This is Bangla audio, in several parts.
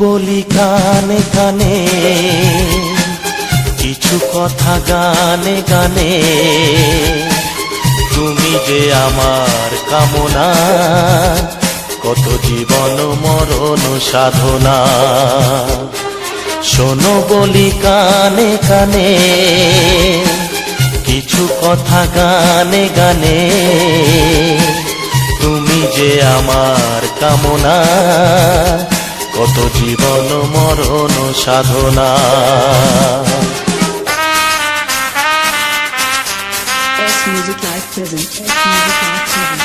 বলি কানে কানে, কিছু কথা গানে গানে। তুমি যে আমার কামনা, কত জীবন মরণ সাধনা। শোনো বলি কানে কানে, কিছু কথা গানে গানে। তুমি যে আমার কামনা, কত জীবন মরণ সাধনা। S Music Live present. S Music Live present.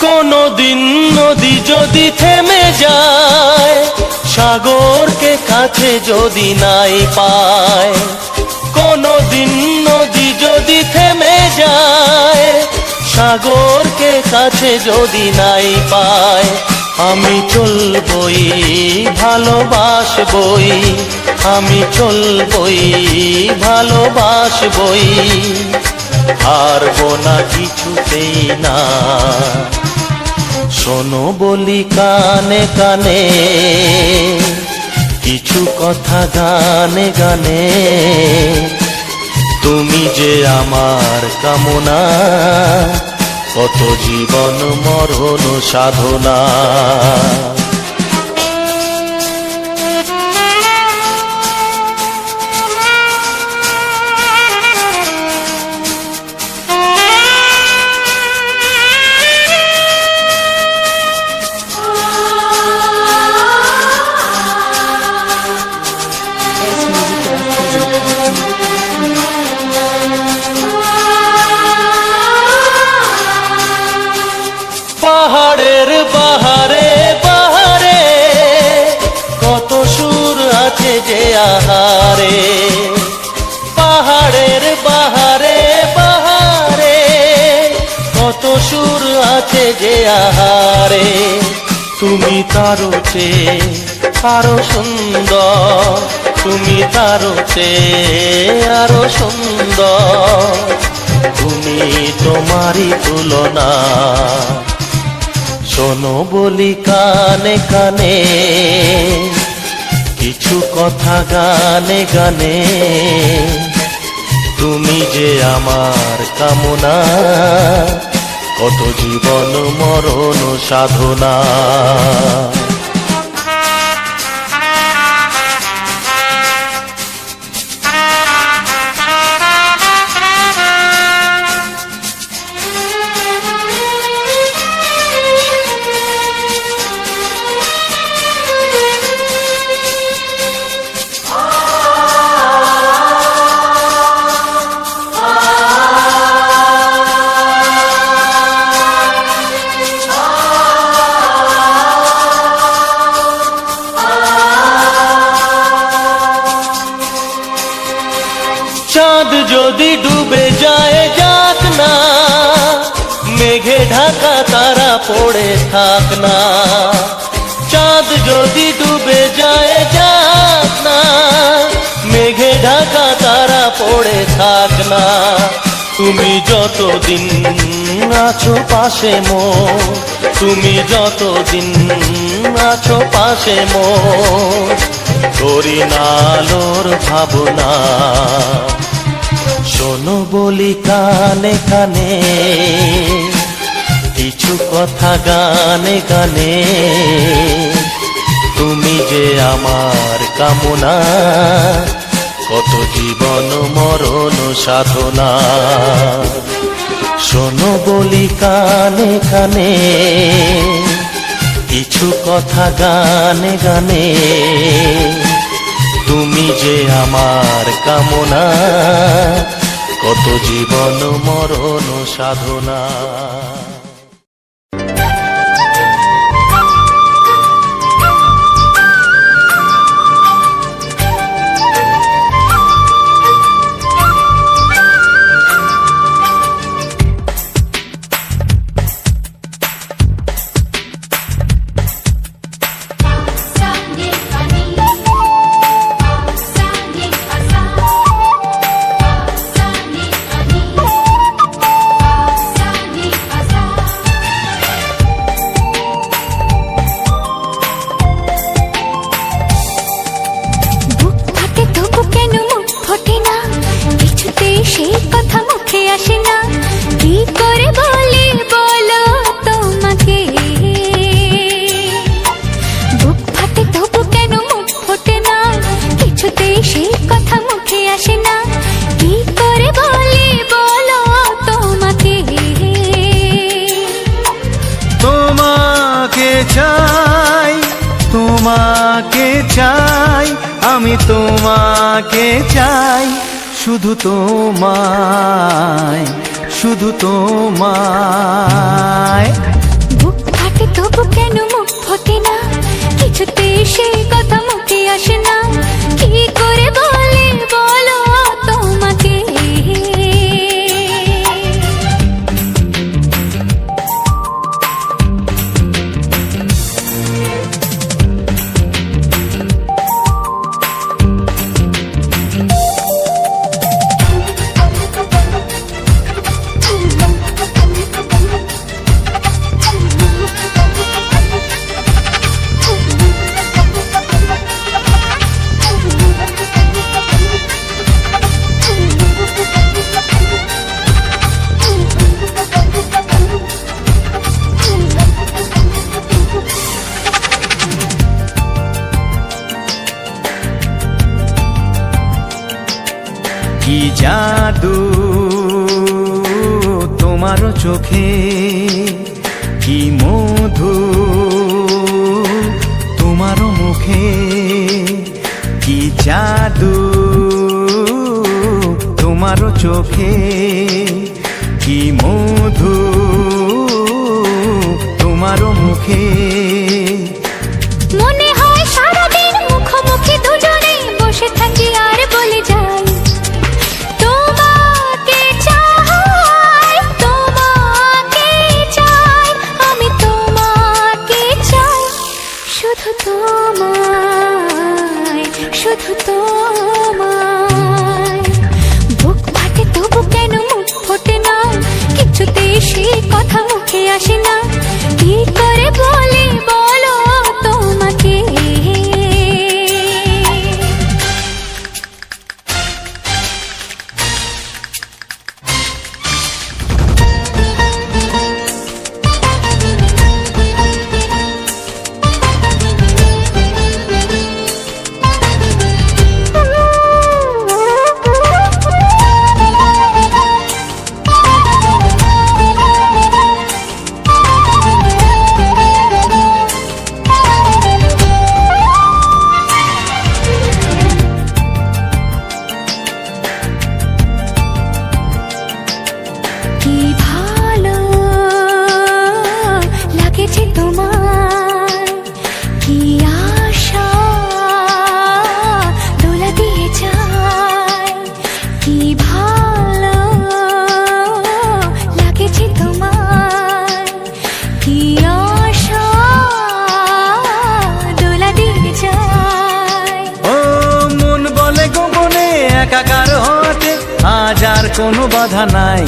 কোনদিন নদী যদি থেমে যায়, সাগরকে কাছে যদি নাই পায়। কোনদিন নদী যদি থেমে যায়, সাগরকে কাছে যদি নাই পায়। আমি চলবই ভালোবাসবই, আমি চলবই ভালোবাসবই। হারবো না কিছুতেই না। শোনো বলি কানে কানে, কিছু কথা গানে গানে। তুমি যে আমার কামনা, কত জীবন মরণ সাধনা। পাহাড়ের বাহারে বাহারে, কত সুর আছে যে আহারে। পাহাড়ের বাহারে বাহারে, কত সুর আছে যে আহারে। তুমি তারও চেয়ে আরো সুন্দর, তুমি তারও চেয়ে আরো সুন্দর। তুমি তোমারই তুলনা। শোনো বলি কানে কানে, কিছু কথা গানে গানে। তুমি যে আমার কামনা, কত জীবন মরণ সাধনা। চাঁদ যদি ডুবে যায় যাক না, মেঘে ঢাকা তারা পড়ে থাক না। চাঁদ যদি ডুবে যায় যাক না, মেঘে ঢাকা তারা পড়ে থাক না। তুমি যতদিন আছো পাশে মোর, তুমি যতদিন আছো পাশে মোর, করি না আলোর ভাবনা। শোনো বলি কানে কানে, কিছু কথা গানে গানে। তুমি যে আমার কামনা, কত জীবন মরণ সাধনা। শোনো বলি কানে কানে, কিছু কথা গানে গানে। তুমি যে আমার কামনা, কত জীবন মরণ সাধনা। আসে না, কি করে বলি বলো তোমাকে। বুক ফাটে তবু কেন মুখ ফোটে না, কিছুতেই সেই কথা মুখে আসে না, কি করে বলি বলো তোমাকে। তোমাকে চাই, তোমাকে চাই, আমি তোমাকে চাই, শুধু তোমায়, শুধু তোমায়। বুক ফাটে তবু কেন মুখ ফোটে না, কিছুতেই সেই কথা মুখে আসে না, কি করে বলি বলো তোমাকে। কি জাদু তোমার চোখে, কি মধু তোমার মুখে, কি জাদু তোমার চোখে, কি মধু তোমার মুখে। মনে হয় সারাদিন মুখোমুখি দুজনে বসে থাকি আর বলে যাই, তোমাকে চাই, তোমাকে চাই, আমি তোমাকে চাই, শুধু তোমায়, শুধু তোমায়। বুক ফাটে তবু কেন মুখ ফোটে না, কিছুতেই সেই কথা মুখে আসে না, কি করে বলি বলো তোমাকে। কি ভালো লাগেছে তোমার, কি আশা দোলা দিয়ে যায়, কি ভালো লাগেছে তোমার, কি আশা দোলা দিয়ে যায়। ও মন বলে গোপনে একাকার হতে আজ আর কোনো বাধা নাই,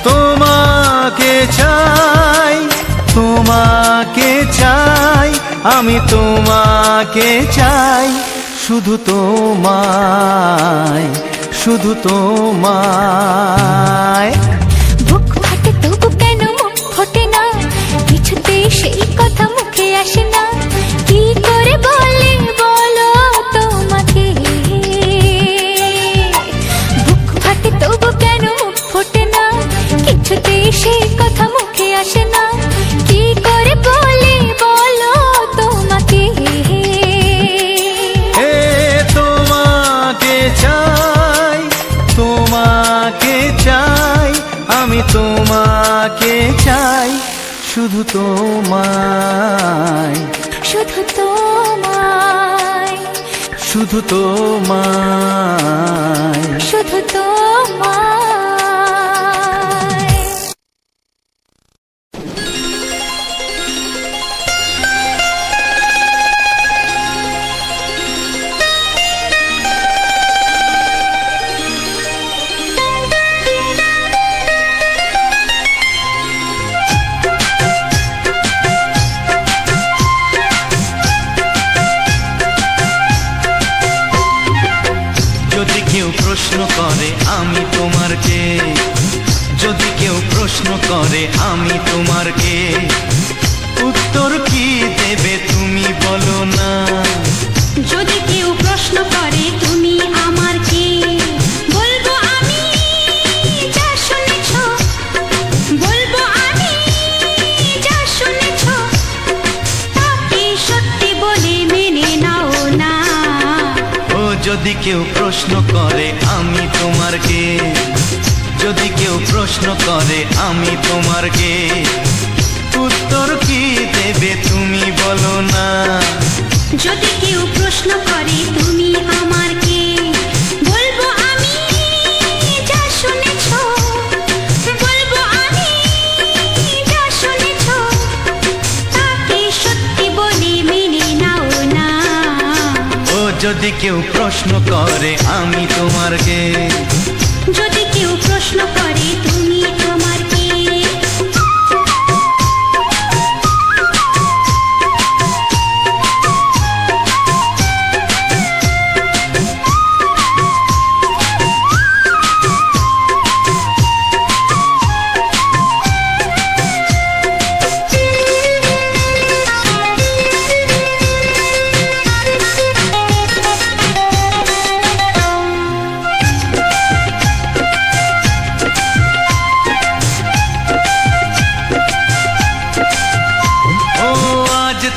তোমাকে চাই, তোমাকে চাই, আমি তোমাকে চাই, শুধু তোমায়, শুধু তোমায়। বুক ফাটে তবু কেন মুখ ফোটে না, কিছুতেই সেই কথা মুখে আসে না, কি করে বলি বলো তোমাকে। বুক ফাটে তবু কেন মুখ ফোটে না, কিছুতেই সেই কথা মুখে আসে না, কি করে বলি বলো তোমাকে। এ তোমাকে চাই, তোমাকে চাই, আমি তোমাকে চাই, শুধু তোমায়, শুধু তোমায়, শুধু তোমায়। শুধু তোমায়। যদি কেউ প্রশ্ন করে আমি তোমার প্রশ্ন করে আমি তোমার কে, উত্তর কি দেবে তুমি বলো না। যদি কেউ প্রশ্ন করে তুমি আমার কে, বলবো আমি যা শুনেছ, বলবো আমি যা শুনেছ, তাকে সত্যি বলে মেনে নাও না। ও যদি কেউ প্রশ্ন করে আমি তোমার কে, যদি কেউ প্রশ্ন করে আমি তোমার কে, উত্তর কি দেবে তুমি বলো না। যদি কেউ প্রশ্ন করে তুমি আমার কে, বলবো আমি যা শুনেছ, বলবো আমি যা শুনেছ, তাকে সত্যি বলে মেনে নাও না। ও যদি কেউ প্রশ্ন করে আমি তোমার কে, যদি কেউ প্রশ্ন করে তুমি আমার কে।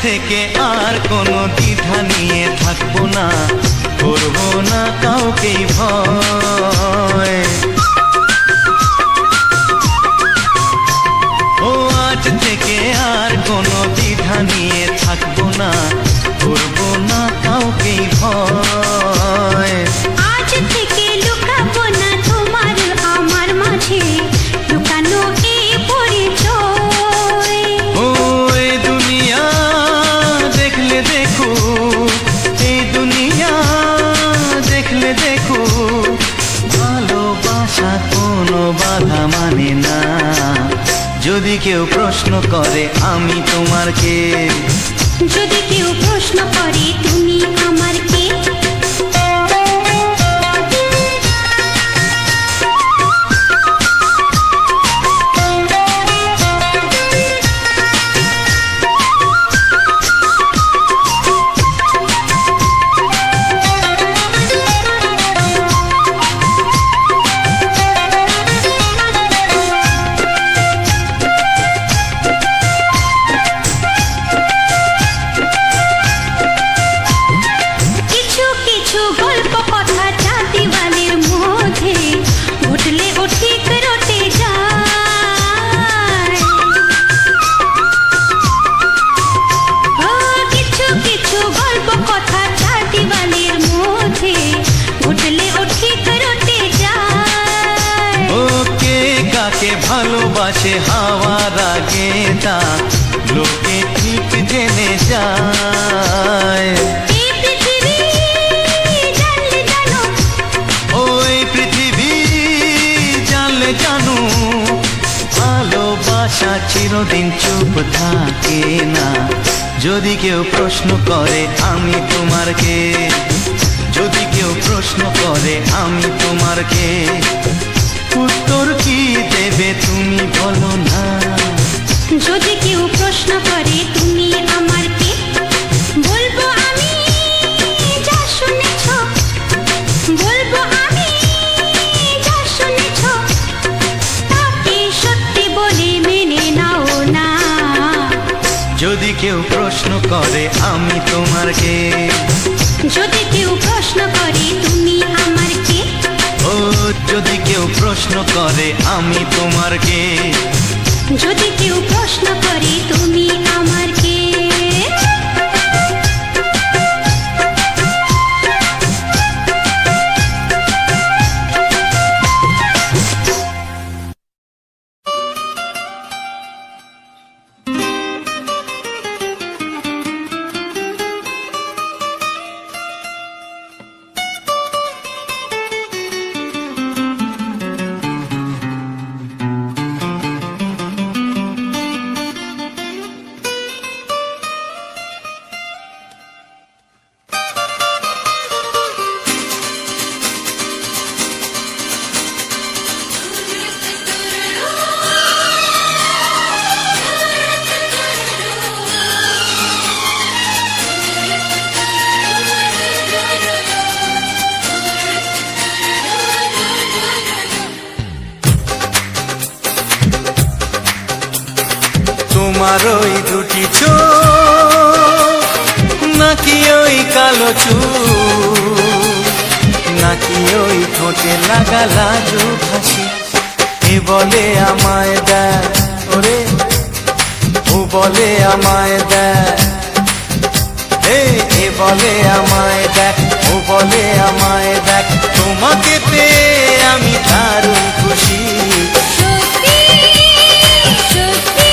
থেকে আর কোনো দ্বিধা নিয়ে থাকবো না, করবো না কাউকেই ভয়। ও আজ থেকে আর কোনো দ্বিধা নিয়ে থাকবো না, করবো না কাউকেই ভয়। আজ থেকে লুকাবো না তোমার আমার মাঝে লুকানো এই পরিচয়। ও এই দুনিয়া দেখলে দেখো, এই দুনিয়া দেখলে দেখো, ভালোবাসা কোনো বাধা মানে না। যদি কেউ প্রশ্ন করে আমি তোমার কে, যদি কেউ প্রশ্ন করে তুমি আমার কে। ভালোবাসে হাওয়ার আগে তা লোকে ঠিক জেনে যায়। ওই পৃথিবী জানলে জানো, ভালোবাসা চিরদিন চুপ থাকে না। যদি কেউ প্রশ্ন করে আমি তোমার কে, যদি কেউ প্রশ্ন করে আমি তোমার কে, উত্তর কি দেবে তুমি বলো না। যদি কেউ প্রশ্ন করে তুমি আমার কে, বলবো আমি যা শুনেছ, বলবো আমি যা শুনেছ, তাকে সত্যি বলে মেনে নাও না। যদি কেউ প্রশ্ন করে আমি তোমার কে, যদি কেউ প্রশ্ন করে তুমি আমার কে। ও যদি কেউ প্রশ্ন করে আমি তোমার কে, যদি কেউ প্রশ্ন করে তুমি আমার কে। তোমার ওই দুটি চোখ নাকি ওই কালো চুল নাকি ওই ঠোঁটে লাগা লাজুক হাসি এ বলে আমায় দেয় ওরে ও বলে আমায় দেয় এ বলে আমায় দেখ ও বলে আমায় দেখ তোমাকে পেয়ে আমি দারুণ খুশি সত্যি সত্যি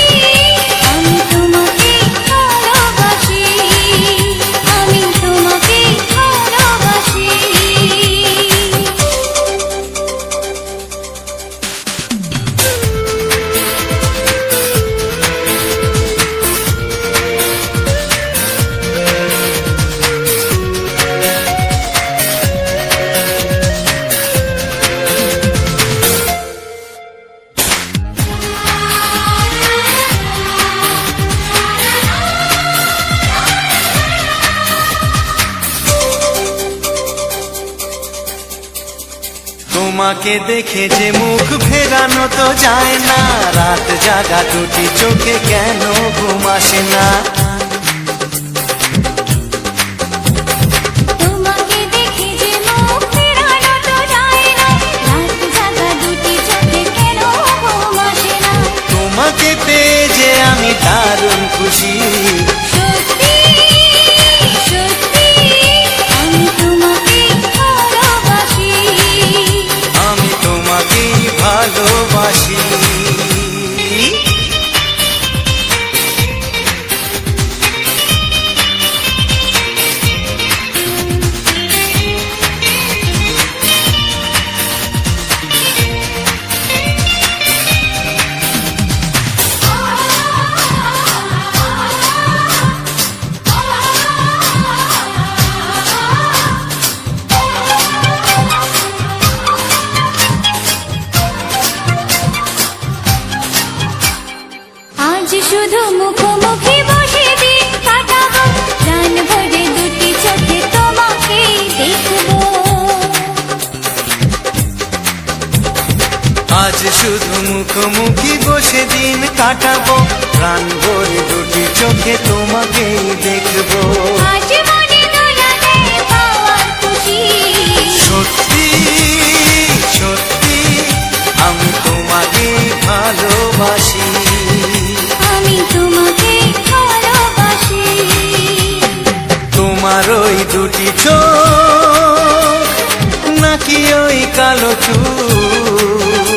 আমি তোমাকে ভালোবাসি আমি তোমাকে ভালোবাসি তোমাকে দেখে যে মুখ ফেরানো তো যায় না রাত জাগা দুটি চোখে কেন ঘুম আসে না তোমাকে দেখে যে মুখ ফেরানো তো যায় না রাত জাগা দুটি চোখে কেন ঘুম আসে না তোমাকে পেয়ে যে আমি দারুণ খুশি সত্যি সত্যি আমি তোমাকে ভালোবাসি আমি তোমাকেই ভালোবাসি আজ শুধু মুখোমুখি বসে দিন কাটাবো প্রাণ ভরে দুটি চোখে তোমাকে দেখবো আজ শুধু মুখোমুখি বসে দিন কাটাবো প্রাণ ভরে দুটি চোখে তোমাকেই দেখবো আজ মনে দোলাতে পাওয়ার খুশি সত্যি সত্যি আমি তোমাকে ভালোবাসি আমি তোমাকে ভালোবাসি তোমার ওই দুটি চোখ নাকি ওই কালো চুল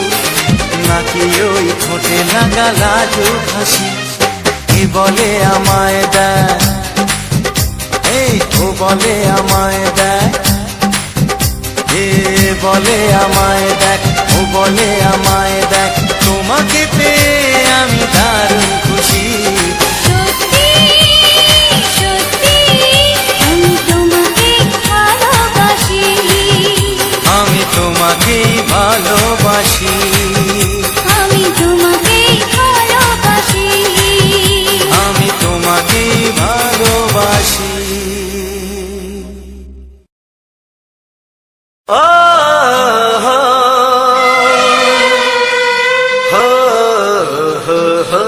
নাকি ওই ঠোঁটে লাগা লাজুক হাসি এ বলে আমায় দেয় এই ও বলে আমায় দেয় এ বলে আমায় দেখ ও বলে আমায় দেখ তোমাকে পেয়ে আমি দারুণ খুশি সত্যি সত্যি আমি তোমাকে ভালোবাসি আমি তোমাকেই ভালোবাসি আমি তোমাকে ভালোবাসি আমি তোমাকেই ভালোবাসি ও হো হো হো হো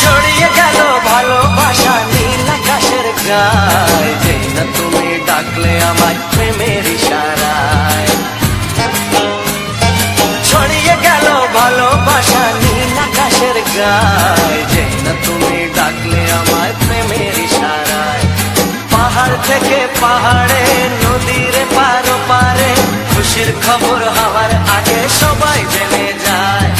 ছড়িয়ে গেল ভালোবাসা নীল আকাশের গায় যেই না তুমি ডাকলে আমায় প্রেমের ইশারায় ছড়িয়ে গেল ভালোবাসা নীল আকাশের গায় যেই না তুমি ডাকলে আমায় প্রেমের ইশারায় পাহাড় থেকে পাহাড়ে নদীর পারো পারে খুশির খবর হওয়ার আগে সবাই জেনে যায়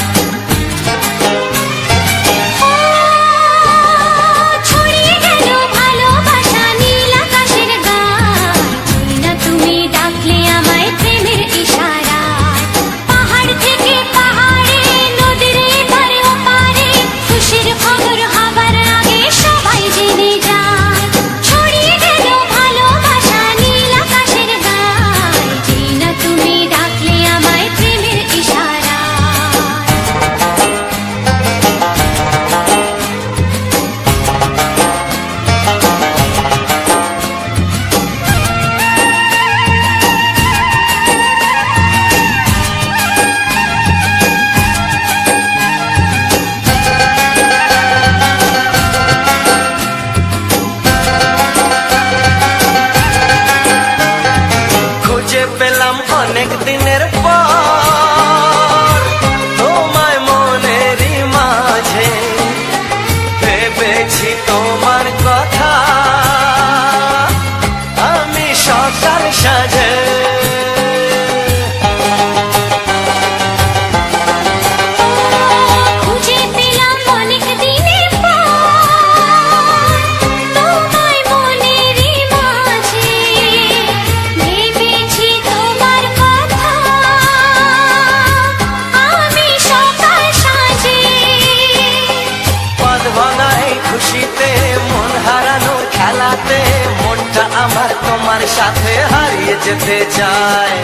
ছড়িয়ে গেল ভালোবাসা নীল আকাশের গায় যেই না তুমি ডাকলে আমায় প্রেমের ইশারায় পাহাড় থেকে পাহাড়ে নদীর এপারে ওপারে খুশির খবর হবার আগে সবাই জেনে যায় ছড়িয়ে গেল ভালোবাসা নীল আকাশের গায় যেই না তুমি ডাকলে অনেক দিনের পর তোমায় মনেরই মাঝে ভেবেছি তোমার কথা আমি সকাল সাজে খুঁজে পেলাম অনেক দিনের পর তোমায় মনেরই মাঝে ভেবেছি তোমার কথা আমি সকাল সাজে পদ ভাঙা এই খুশিতে মন হারানোর খেলাতে মনটা আমার তোমার সাথে হারিয়ে যেতে চায়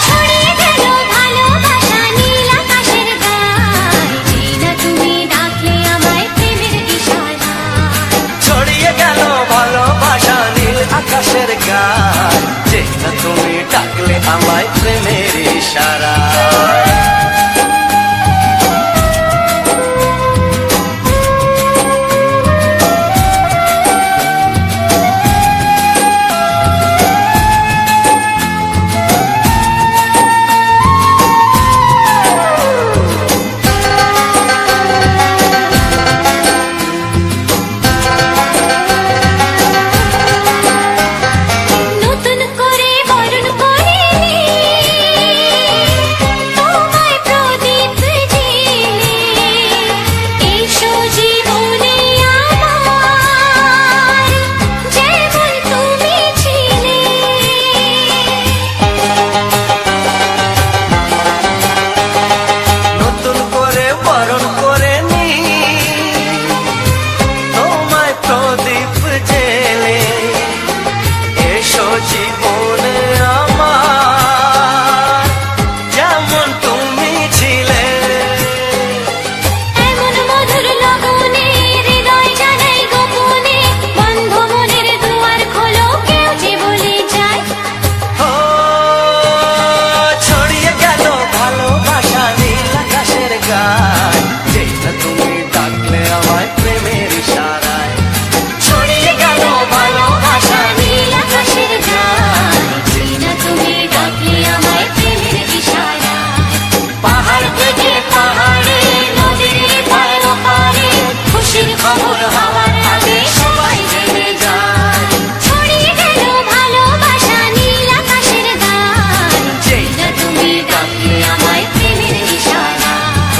ছড়িয়ে গেল ভালোবাসা নীল আকাশের গায়ে যেই না তুমি ডাকলে আমায় প্রেমের ইশারায় ছড়িয়ে গেল ভালোবাসা নীল আকাশের গায় যে না তুমি ডাকলে আমায় প্রেমের ইশারায় নতুন করে বরণ করে তোমায় প্রদীপ জেলে এসো জীবনে আমার যেমন তুমি ছিলে নতুন করে বরণ করে নি তোমায় প্রদীপ জেলে এসো জীবনে আমার যেমন তুমি ছিলে এমন মধুর লগনে হৃদয় জানাই গোপনে বন্ধ মনের দুয়ার খোলো কেউ যে বলে যায় ও ছড়িয়ে গেল ভালোবাসা নীল আকাশের গায় যেই না তুমি ডাকলে আমায় প্রেমের ইশারায় ছড়িয়ে গেল ভালোবাসা নীল আকাশের গায়ে যেই না তুমি ডাকলে আমায় প্রেমের ইশারায় পাহাড় থেকে পাহাড়ে নদীর পার ওপারে খুশির খবর হওয়ার আগে সবাই জেনে যায় ছড়িয়ে গেল ভালোবাসা নীল আকাশের গায়ে যেই না তুমি ডাকলে আমায় প্রেমের ইশারায়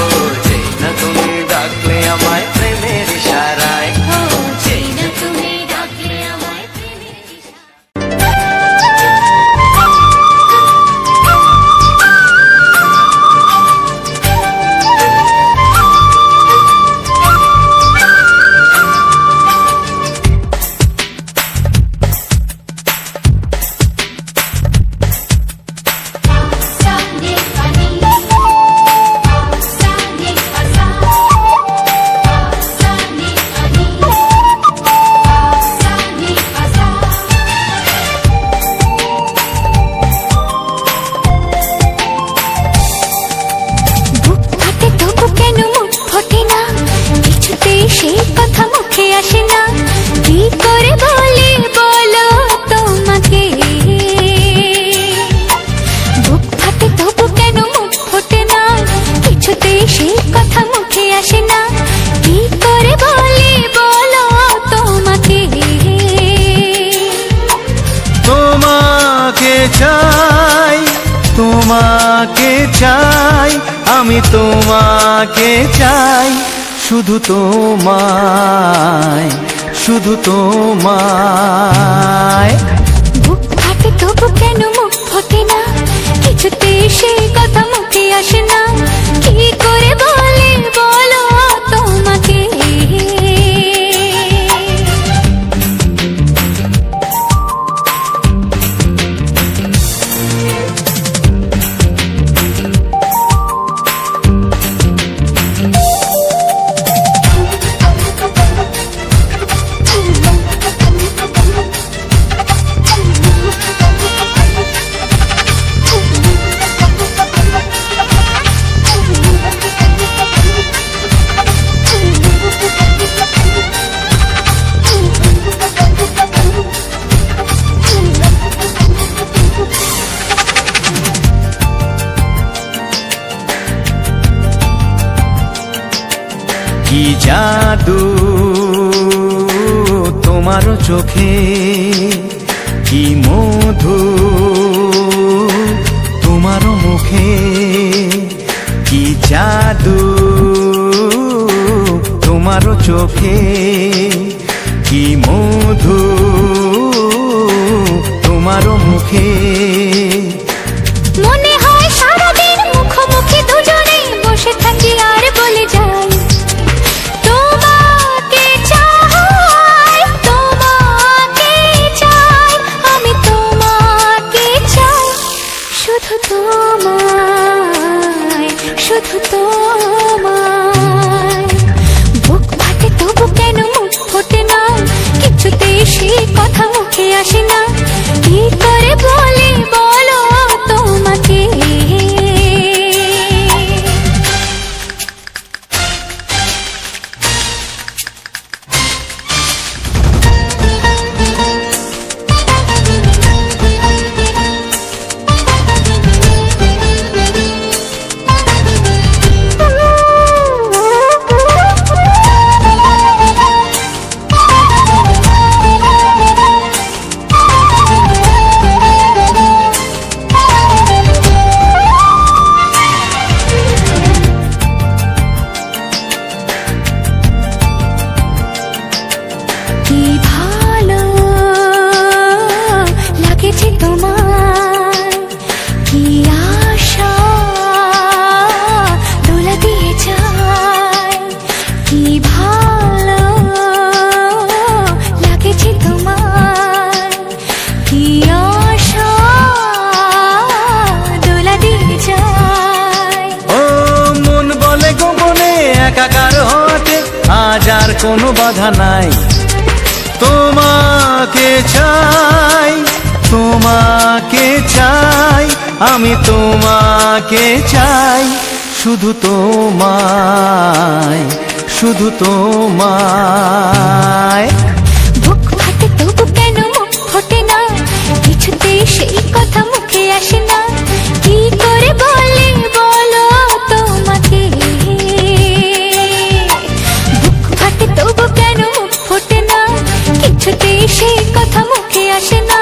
ও যেই না তুমি ডাকলে আমায় প্রেমের ইশারায় ও যেই না তুমি ডাকলে আমায় প্রেমের ইশারায় Sunday funny, Sunday fasa, Sunday funny, Sunday fasa. বুক ফাটে তবু কেন মুখ ফোটে না কিছুতেই সেই কথা মুখে আসে না কি করে বলে বলো তোমাকে বুক ফাটে তবু কেন মুখ ফোটে না কিছুতেই সেই কথা মুখে আসে না কি করে বলে বলো তোমাকে তোমাকে চাই, তোমাকে চাই, আমি তোমাকে চাই, শুধু তোমায়, শুধু তোমায়। বুক ফাটে তবু কেন মুখ ফোটে না কিছুতে সেই কথা মুখে আসে না কি করে বলে বলো তোমাকে কি জাদু তোমার চোখে, কি মধু তোমার মুখে, কি জাদু তোমার চোখে, কি মধু তোমার মুখে। মনে হয় সারাদিন মুখোমুখি দুজনে বসে থাকি আর বলে যাই তোমাকে চাই, তোমাকে চাই, আমি তোমাকে চাই, শুধু তোমায়, শুধু তোমায়। বুক ফাটে তবু কেন মুখ ফোটে না, কিছুতেই সেই কথা মুখে আসে না, কি করে বলি বলো তোমাকে। কি ভালো লাগেছে তোমার, কি আশা দোলা দিয়ে যায়, কি ভালো লাগেছে তোমার, কি আশা দোলা দিয়ে যায়। ও মন বলে গোপনে একাকার হতে আজ আর কোনো বাধা নাই, তোমাকে চাই, তোমাকে চাই, আমি তোমাকে চাই, শুধু তোমায়, শুধু তোমায়। বুক ফাটে তবু কেন মুখ ফোটে না, কিছুতেই সেই কথা মুখে আসে না, কি করে বলি বলো তোমাকে। বুক ফাটে তবু কেন মুখ ফোটে না, কিছুতেই সেই কথা মুখে আসে না,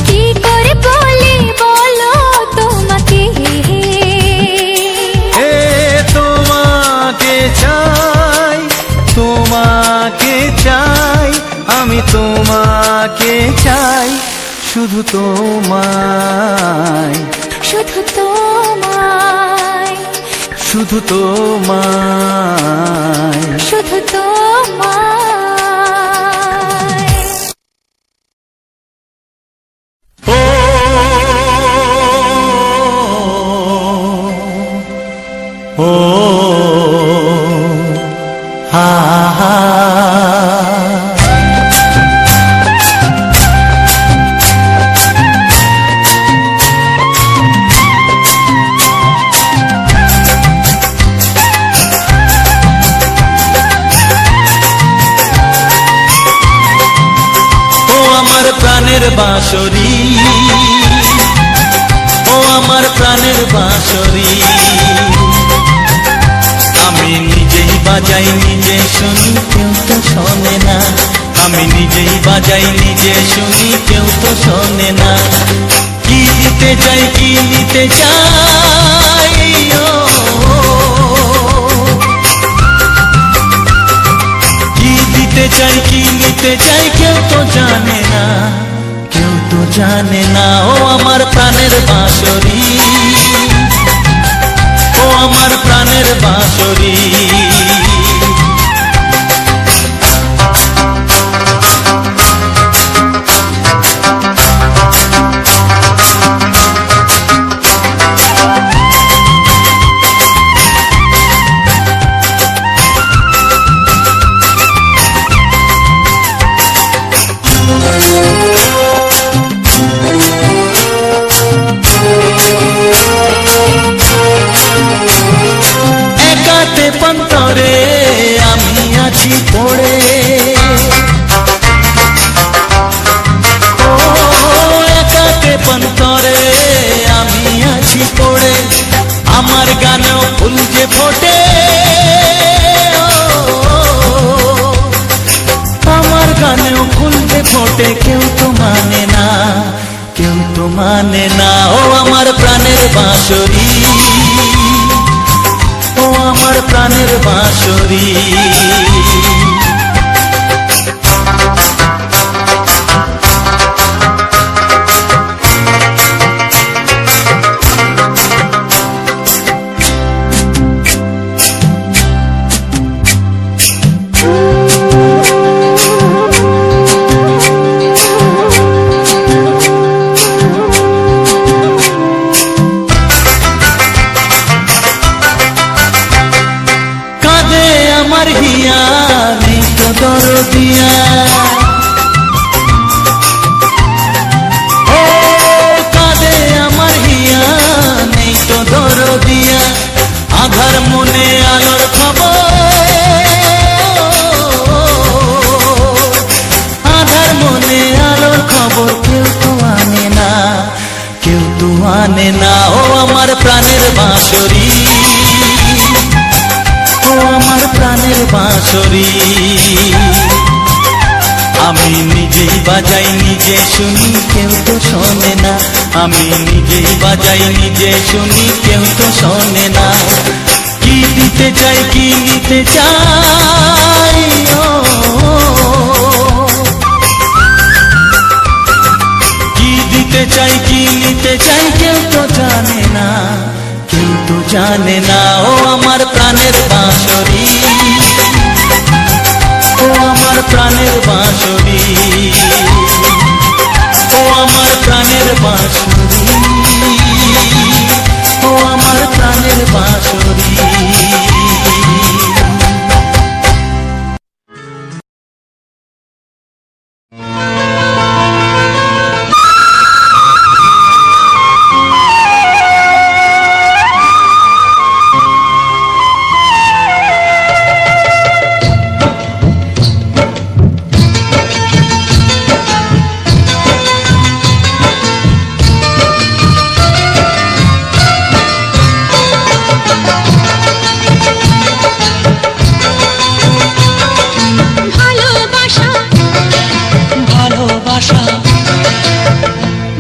কি করে বলি বলো তোমাকে। এ তোমাকে চাই, তোমাকে চাই, আমি তোমাকে চাই, শুধু তোমায়, শুধু তোমায়, শুধু তোমায়। শুধু তোমায়। ও ও হা হা। প্রাণের বাঁশরি, ও আমার প্রাণের বাঁশরি, আমি নিজেই বাজাই নিজে শুনি কেউ তো শোনে না, আমি নিজেই বাজাই নিজে শুনি কেউ তো শোনে না। কি দিতে চাই কি নিতে চাই, কি দিতে চাই কি নিতে চাই কেউ তো জানে না, কেউ তো জানে না। ও আমার প্রাণের বাঁশরি, ও আমার প্রাণের বাঁশরি, একাতে পন্তরে তো মানে না ও আমার প্রাণের বাঁশরি, ও আমার প্রাণের বাঁশরি। আমার হিয়া নেই তো দরদিয়া, ও কাঁদে আমার হিয়া নেই তো দরদিয়া, আধার মনে আলোর খবর, আধার মনে আলোর খবর কেউ তো আনে না, কেউ তো আনে না ও আমার প্রাণের বাঁশরি, ও আমার প্রাণের বাঁশরি। আমি নিজেই বাজাই নিজে শুনি কেউ তো শোনে না, আমি নিজেই বাজাই নিজে শুনি কেউ তো শোনে না। কি দিতে চাই কি নিতে চাই, কি দিতে চাই কি নিতে চাই কেউ তো জানে না, কেউ তো জানে না ও আমার প্রাণের বাঁশরি, ও আমার প্রাণের বাঁশরি, ও আমার প্রাণের বাঁশরি, ও আমার প্রাণের বাঁশরি।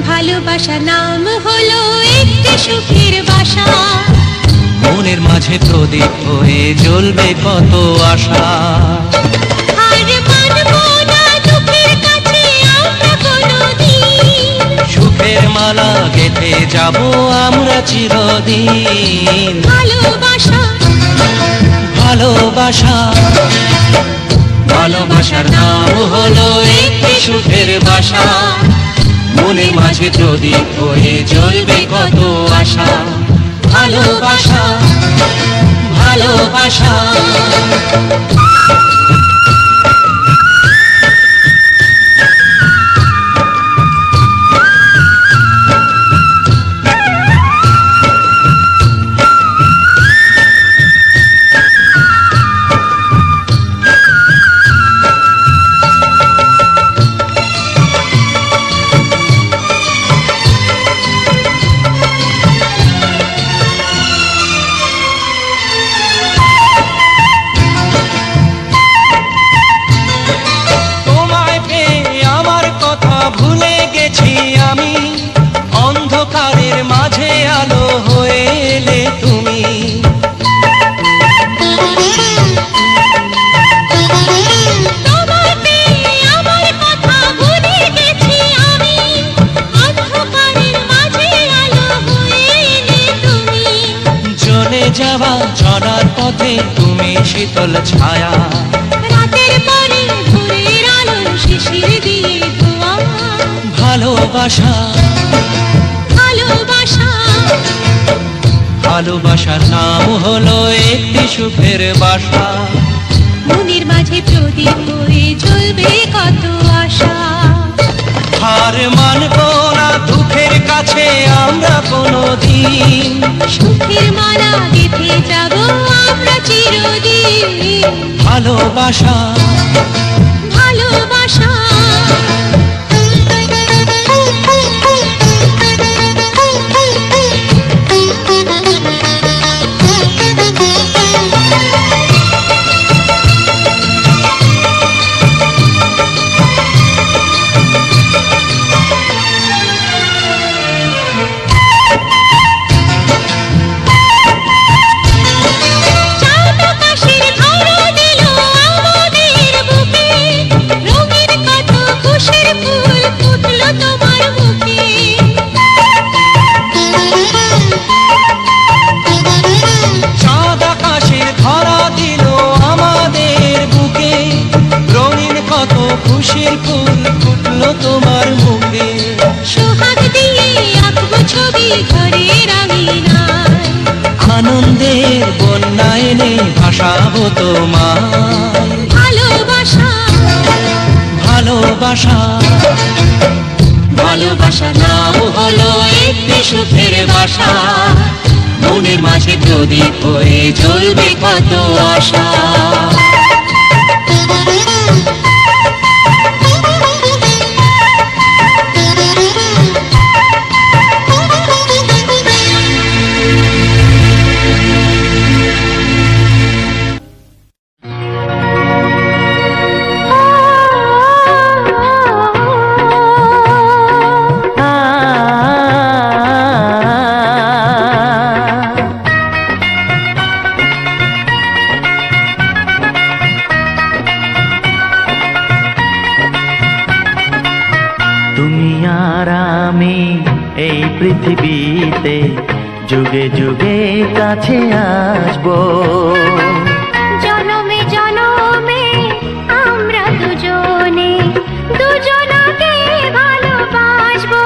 ভালোবাসা নাম হলো একটি সুখের বাসা, মনের মাঝে প্রদীপ হয়ে জ্বলবে কত আশা। আর মানবো না দুঃখের কাছে আমরা কোনোদিন, সুখের মালা গেঁথে যাব আমরা চিরদিন। ভালোবাসা ভালোবাসা ভালোবাসার নাম হলো একটি সুখের বাসা, মনের মাঝে প্রদীপ হয়ে জ্বলবে কত আশা। ভালোবাসা ভালোবাসা আমি, অন্ধকারের মাঝে আলো হয়ে এলে তুমি। তোমার পেয়ে আমার কথা ভুলে গেছি আমি, অন্ধকারের মাঝে আলো হয়ে এলে তুমি। জ্বলে যাওয়া ঝরার পথে তুমি শীতল ছায়া, রাতের পরে ভোরের আলো শিশির দিয়ে ধোয়া। ভালোবাসা ভালোবাসা ভালোবাসার নাম হলো একটি সুখের বাসা, মনের মাঝে প্রদীপ হয়ে জ্বলবে কত আশা। হার মানবো না দুঃখের কাছে আমরা কোনোদিন, সুখের মালা গেঁথে যাব আমরা চিরদিন। ভালোবাসা ভালোবাসা ভালোবাসা নাম হলো একটি সুখের বাসা, মনের মাঝে প্রদীপ হয়ে জ্বলবে কত আশা। তুমি আর আমি এই পৃথিবীতে যুগে যুগে কাছে আসবো, জনমে জনমে আমরা দুজনে দুজনকে ভালোবাসবো।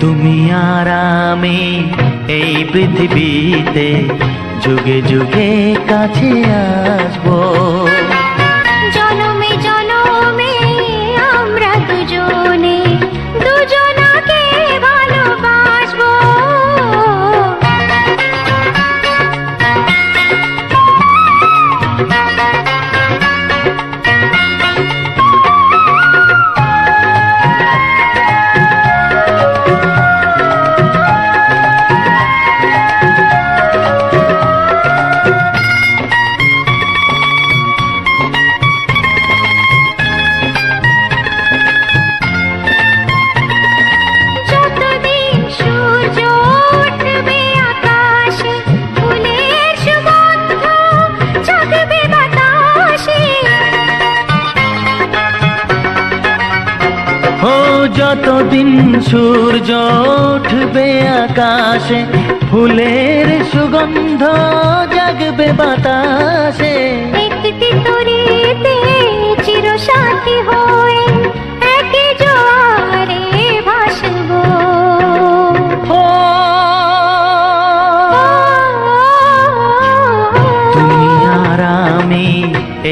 তুমি আর আমি এই পৃথিবীতে যুগে যুগে কাছে আসবো, জনমে জনমে আমরা দুজনে দুজনকে ভালোবাসবো। যতদিন সূর্য উঠবে আকাশে, ফুলের সুগন্ধ জাগবে বাতাসে। ও যতদিন সূর্য উঠবে আকাশে, ফুলের সুগন্ধ জাগবে বাতাসে। একটি তরিতে চিরসাথী হয়ে একই জোয়ারে ভাসবো। ও তুমি আর আমি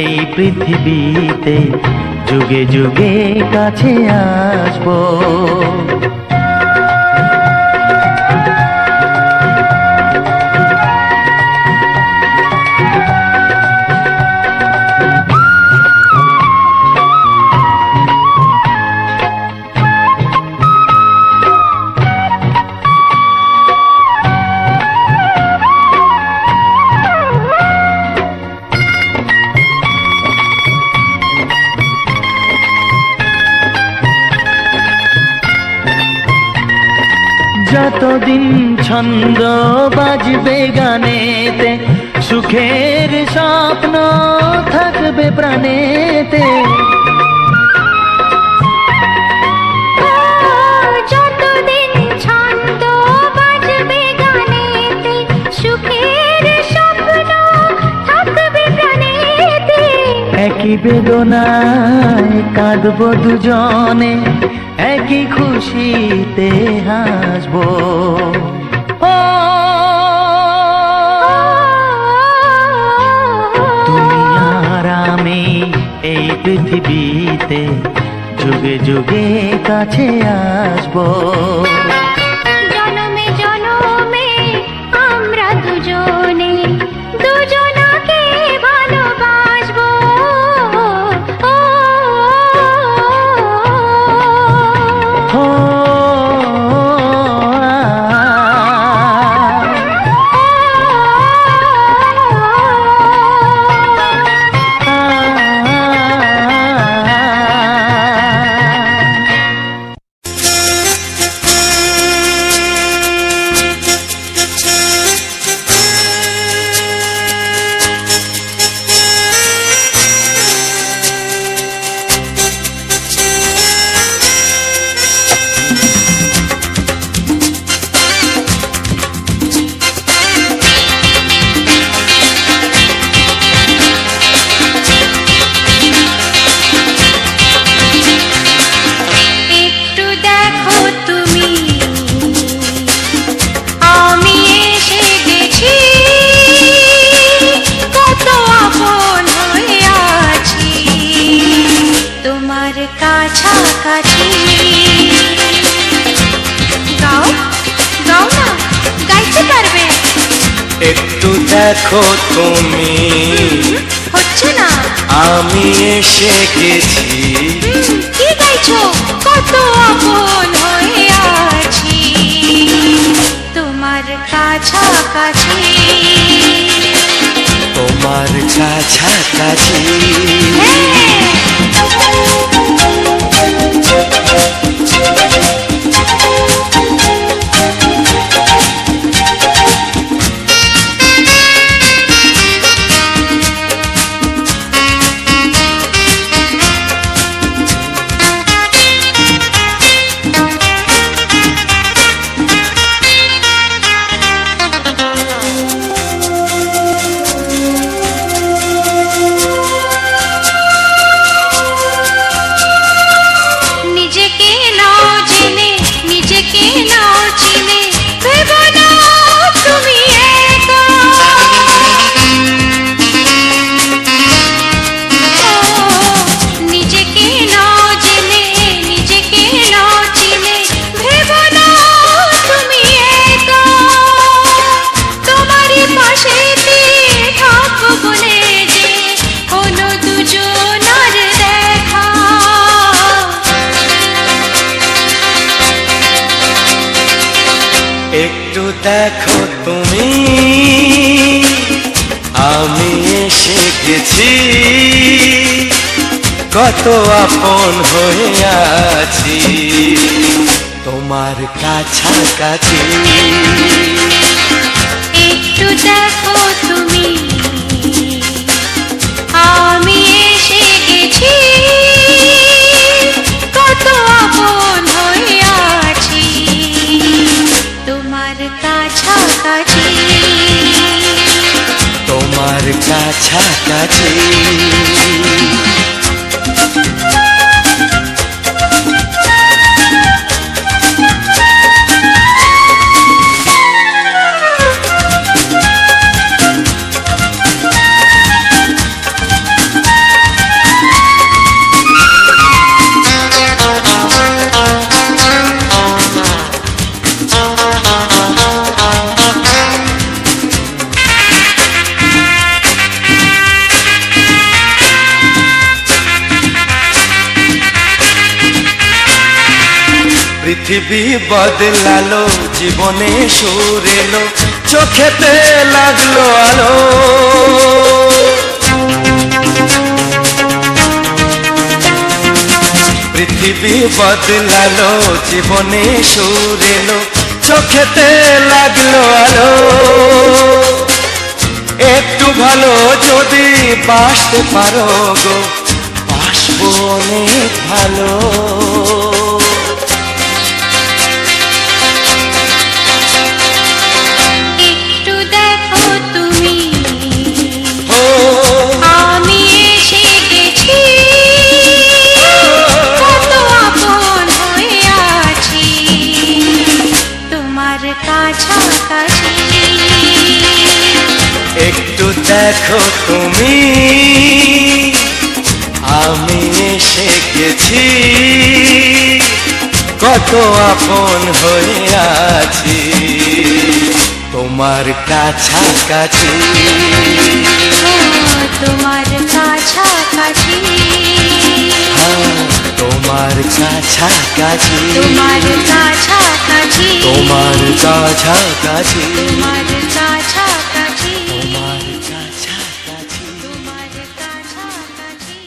এই পৃথিবীতে যুগে যুগে কাছে আসবো। যতদিন ছন্দ বাজবে গানেতে, সুখের স্বপ্ন থাকবে প্রাণেতে। যতদিন ছন্দ বাজবে গানেতে, সুখের স্বপ্ন থাকবে প্রাণেতে। একই বেদনায় কাঁদবো দুজনে, একই খুশিতে হাসবো। ও তুমি আর আমি এই পৃথিবীতে যুগে যুগে কাছে আসবো, জনমে জনমে আমরা দুজনে দুজনকে ভালোবাসবো। একটু দেখো তুমি, হচ্ছে না। আমি এসে গেছি। কি গাইছো? কত আপন হয়ে আছি তোমার কাছাকাছি। তোমার কাছাকাছি। নিজেকে নাও জেনে, নিজেকে নাও চিনে, ভেবো না তুমি একা। নিজেকে নাও জেনে, নিজেকে নাও চিনে, ভেবো না তুমি একা। তোমারই পাশেতে থাকবো বলে যে হলো দুজনার দেখা। একটু দেখো তুমি, আমি এসে গেছি। কত আপন হয়ে আছি তোমার কাছাকাছি। একটু দেখো তুমি, আমি এসে গেছি। কত আপন হয়ে আছি তোমার কাছাকাছি। তোমার কাছাকাছি। পৃথিবী বদলালো, জীবনে সুর এলো, চোখেতে লাগলো আলো। পৃথিবী বদলালো, জীবনে সুর এলো, চোখেতে লাগলো আলো। একটু ভালো যদি বাসতে পারো গো, বাসবো অনেক ভালো। একটু দেখো তুমি, ও আমি এসে গেছি। কত আপন হয়ে আছি তোমার কাছাকাছি। একটু দেখো তুমি, আমি এসে গেছি। কত আপন হয়ে আছি তোমার কাছাকাছি। তোমার কাছাকাছি। হ্যাঁ, তোমার কাছাকাছি। তোমার কাছাকাছি। তোমার কাছাকাছি। তোমার কাছাকাছি। তোমার কাছাকাছি। তোমার কাছাকাছি।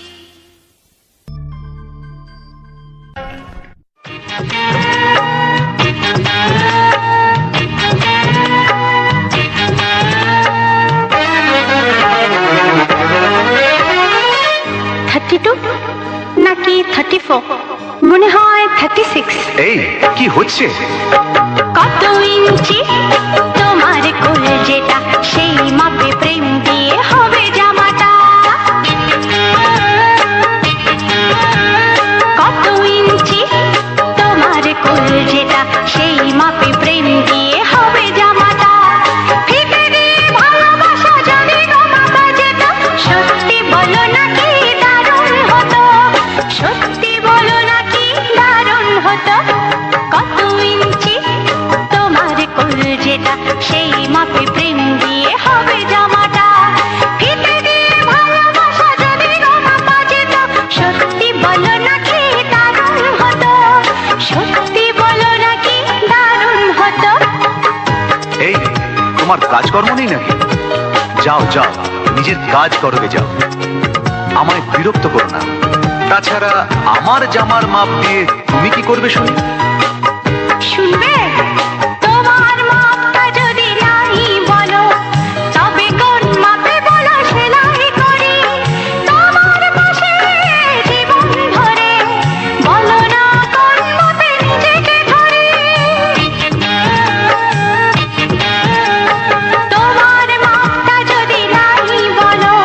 নাকি 34, মনে হয় 36। এই কি হচ্ছে? কত ইঞ্চি তোমার কোলে যেটা, সেই মাপে প্রেম দিয়ে হবে জামাটা। কত ইঞ্চি তোমার কোলে যেটা, সেই মাপে প্রেম দিয়ে হবে জামাটা। ফিতে দিয়ে ভালোবাসা যদি তোমাকে যেত, সত্যি বলো নাকি দারুণ হতো। সত্যি বলো নাকি দারুণ হতো। কত ইঞ্চি তোমার কোল যেটা, যাও যাও, নিজের কাজ করো গে যাও, আমায় বিরক্ত করো না। তাছাড়া আমার জামার মাপ দিয়ে তুমি কি করবে শুনি? শুনবে? তোমার মাপটা যদি নাই বলো, তবে কোন মাপে বলো সেলাই করি। তোমার পাশে জীবন ভরে, বলো না কোন মাপে নিজেকে ধরি। তোমার মাপটা যদি নাই বলো,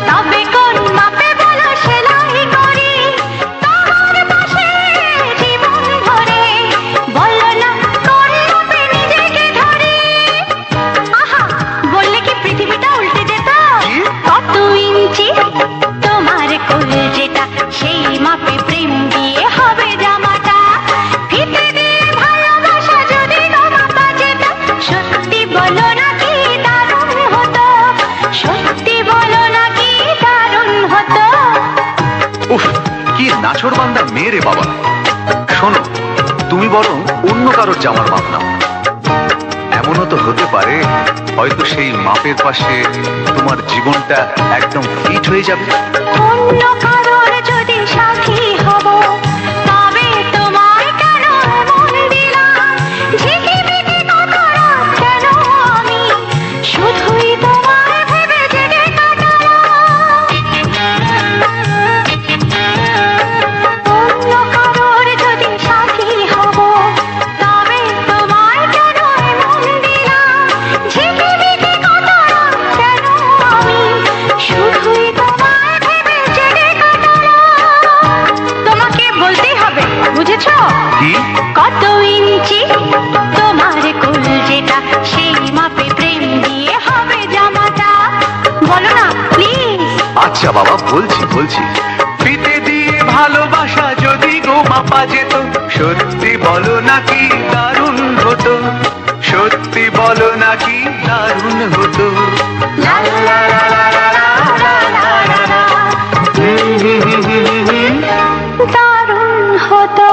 তবে কোন মাপে বলো সেলাই করি। তোমার পাশে জীবন ভরে, বলো না কোন মাপে নিজেকে ধরি। আহা, বললে কি পৃথিবীটা উল্টে যেত? কত ইঞ্চি তোমার কোল যেটা, সেই মাপে প্রেম দিয়ে হবে জামাটা। ফিতে দিয়ে ভালোবাসা যদি গো মাপা যেত, সত্যি বলো না কি দারুণ হতো, সত্যি বলো না কি দারুণ হতো। উফ, কি নাছোড় বান্দা মেয়ে রে বাবা। শোনো, তুমি বরং অন্য কারোর জামার মাপ নাও। এমনও তো হতে পারে হয়তো সেই মাপের পাশে তোমার জীবনটা একদম ফিট হয়ে যাবে। অন্য কারোর যদি সাথী হব, তবে তোমার কেন মন দিলাম? ঝিকিমিকি কত রাত কেন আমি শুধুই তোমায় ভেবে জেগে কাটালাম। অন্য কারোর যদি সাথী হব, তবে তোমায় কেন মন দিলাম? ঝিকিমিকি কত রাত কেন আমি শুধুই তোমায় ভেবে জেগে কাটালাম। তোমাকে বলতেই হবে, বুঝেছো? কি? কত ইঞ্চি তোমার কোল যেটা, সেই মাপে প্রেম দিয়ে হবে জামাটা। বলো না প্লিজ। আচ্ছা বাবা, বলছি বলছি। ফিতে দিয়ে ভালোবাসা যদি গো মাপা যেত, সত্যি বলো নাকি দারুণ হতো, সত্যি বলো নাকি দারুণ হতো। লা লা লা লা লা লা লা লা লা লা। দারুণ হতো।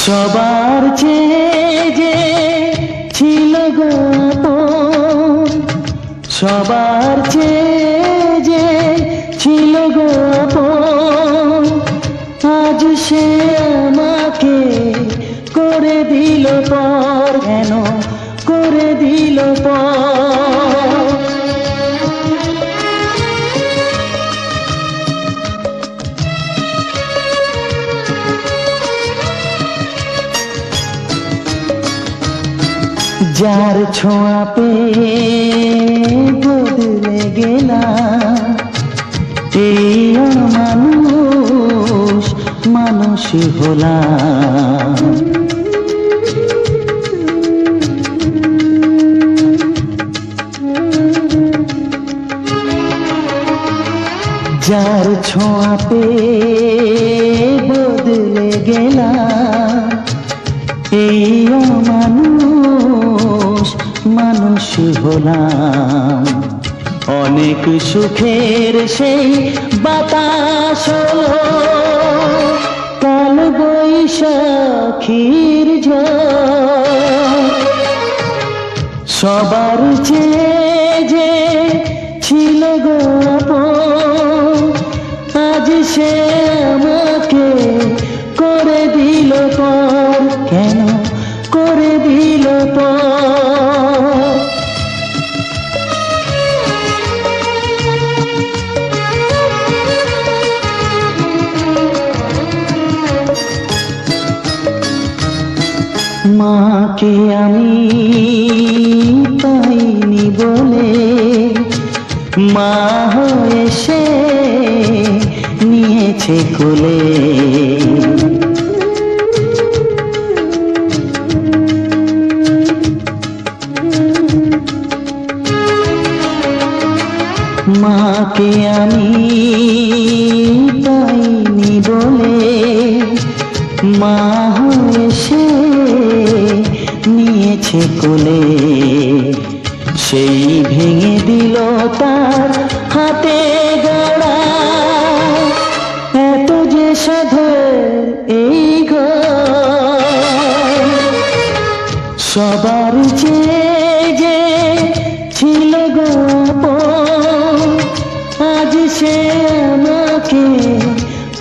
সবার চেয়ে যে ছিল গো আপন, সবার চেয়ে যে ছিল গো আপন, আজ সে আমাকে করে দিল পর, কেন করে দিল পর। যার ছোঁয়া পেয়ে বদলে গেলাম, এই মানুষ মানুষ হলাম। যার ছোঁয়া পেয়ে বদলে গেলাম, এই মানুষ মানুষ হলাম। অনেক সুখের সেই বাতাস হলো, কাল বৈশাখীর ঝড়। সবার চেয়ে যে ছিল গো আপন, আজ সে আমাকে করে দিল পর, কেন করে দিল পর। মাকে আমি পাইনি বলে, মা হয়ে সে নিয়েছে কোলে। মাকে আমি পাইনি বলে মা হয়ে সে নিয়েছে কোলে, সেই ভেঙে দিল তার হাতে গড়া এত যে সাধের এই ঘর। সবার চেয়ে যে ছিল গো আপন, আজ সে আমাকে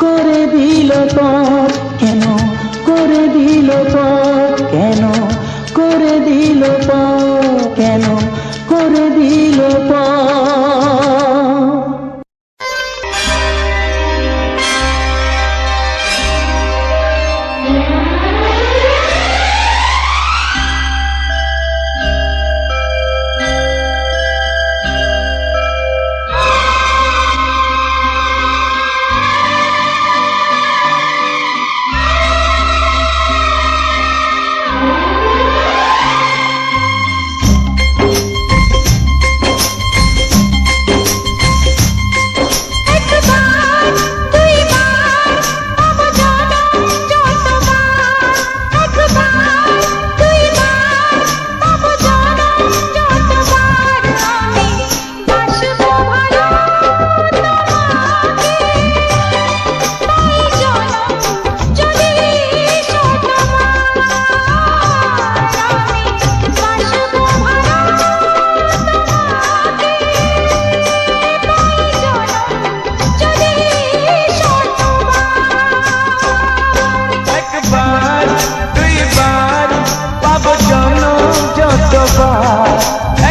করে দিল পর। কেন করে দিল পর, কেন করে দিল পর, কেন করে দিল পর।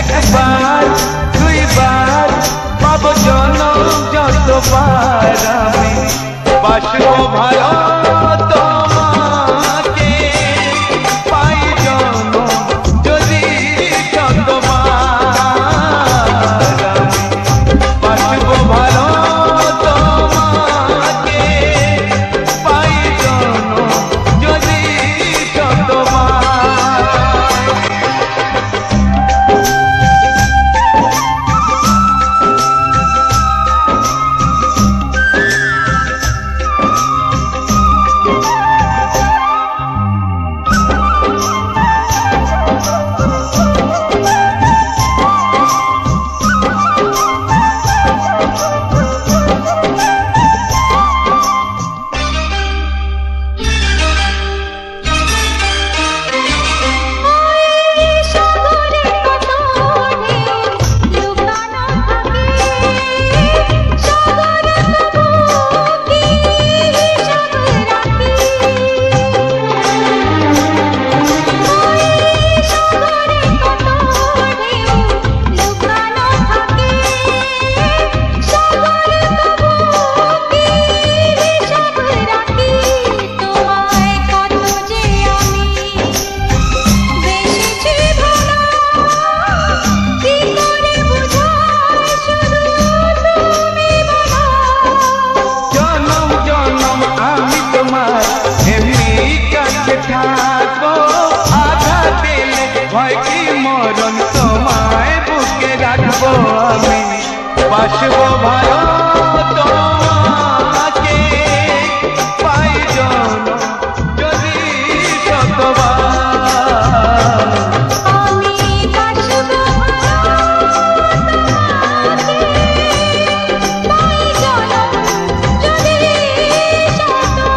একবার দুইবার পাবো জনম যতবার আমি বাসবো ভালো তোমাকে, পাই জনম যদি যতবার আমি বাসবো ভালো তোমাকে, পাই জনম যদি যতবার। ভয় কি মরণ তোমায় বুকে রাখবো আমি, বাসবো ভালো তোমাকে, পাই জনম যদি শতবার। আমি বাসবো ভালো তোমাকে, পাই জনম যদি শতবার।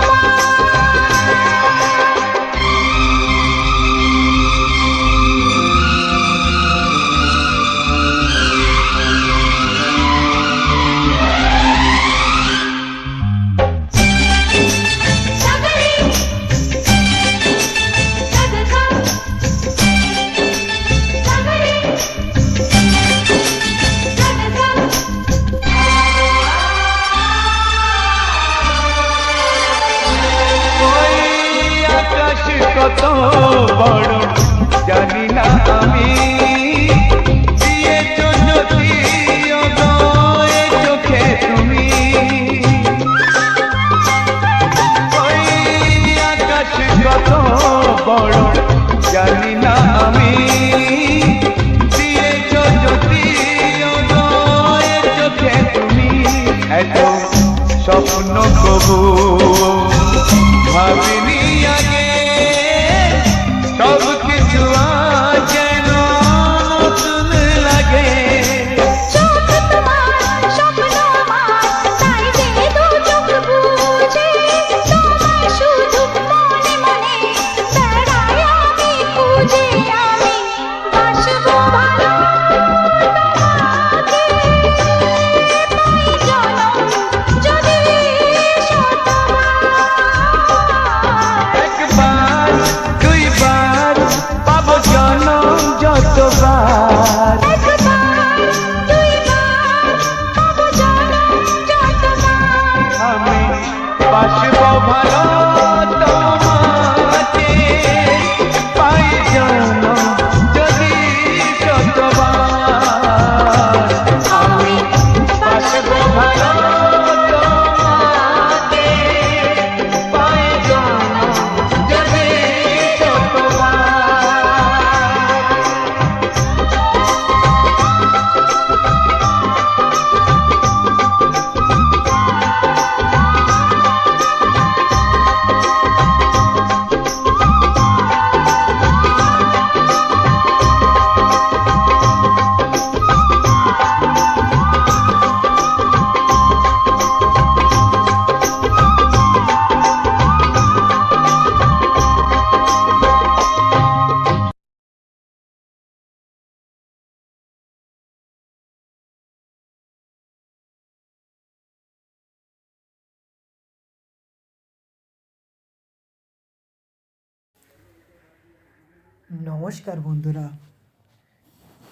নমস্কার বন্ধুরা,